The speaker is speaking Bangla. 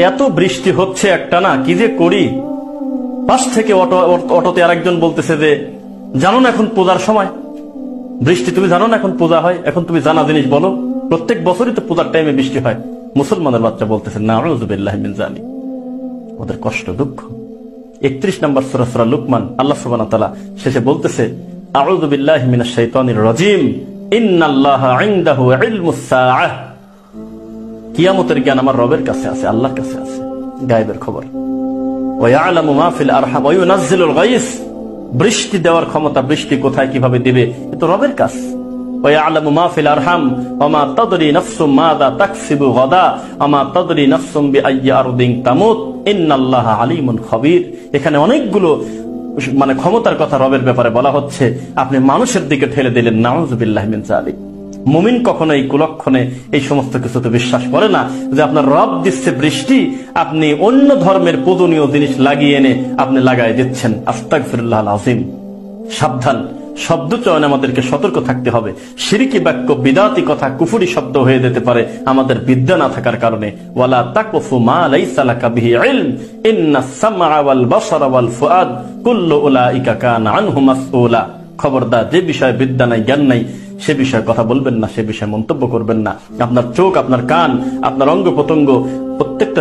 এত বৃষ্টি হচ্ছে একটা না, কি যে করি। পাশ থেকে অটোতে আরেকজন বলতেছে যে জানো না এখন পূজার সময়, বৃষ্টি তুমি জানো না এখন পূজা হয়, এখন তুমি জানা জিনিস বলো, প্রত্যেক বছরই তো পূজার টাইমে বৃষ্টি হয়। মুসলমানের বাচ্চা বলতেছে নাউযুবিল্লাহি মিন যালিক। ওদের কষ্ট দুঃখ। 31 নম্বর সূরা সূরা লুকমান, আল্লাহ সুবহানাহু ওয়া তাআলা শেষে বলতেছে আউযু বিল্লাহি মিনাশ শাইতানির রাজীম, ইন্নাল্লাহা ইনদাহু ইলমুস সাআহ। কিয়ামতের জ্ঞান আমার রবের কাছে আছে, আল্লাহর কাছে আছে, গায়েবের খবর। ওয়া ইয়ালামু মা ফিল আরহাম ওয়া ইউনাজ্জিলুল গায়স, বৃষ্টি দেওয়ার ক্ষমতা, বৃষ্টি কোথায় কিভাবে দিবে এটা রবের কাজ। ওয়া ইয়ালামু মা ফিল আরহাম ওয়া মা তাদরি নাফসুম মাযা তাকসিবু গাদা ওয়া মা তাদরি নাফসুম বিআইয়ি আরদিন তামুত ইন্নাল্লাহা আলিমুন খাবীর। এখানে অনেকগুলো ক্ষমতার কথা রবের ব্যাপারে বলা হচ্ছে, আপনি মানুষের দিকে ঠেলে দিলেন। নাউযুবিল্লাহি মিন যালিক। মুমিন কখনো এই কুলক্ষণে এই সমস্ত কিছুতে বিশ্বাস করে না যে আপনার রব দিচ্ছে বৃষ্টি, আপনি অন্য ধর্মের পূজনীয় জিনিস লাগিয়ে এনে আপনি লাগাই দিচ্ছেন। আস্তাগফিরুল্লাহল আযীম। সাবধান, শব্দ চয়নে আমাদেরকে সতর্ক থাকতে হবে। শিরকি বাক্য, বিদাতি কথা, কুফরি শব্দ হয়ে যেতে পারে আমাদের বিদ্যা না থাকার কারণে। ওয়ালা তাকফু মা লাইসা লাকা বিহি ইলম ইন্নাস সামআ ওয়াল বাসারা ওয়াল ফুআদ কুল্লু উলাইকা কানা আনহু মাসউলা। খবরদার, যে বিষয়ে বিদ্যা নাই, জ্ঞান নাই, সে বিষয়ে কথা বলবেন না, সে বিষয়ে মন্তব্য করবেন না। আপনার চোখ, আপনার কান, আপনার অঙ্গ প্রত্যঙ্গ প্রত্যেকটা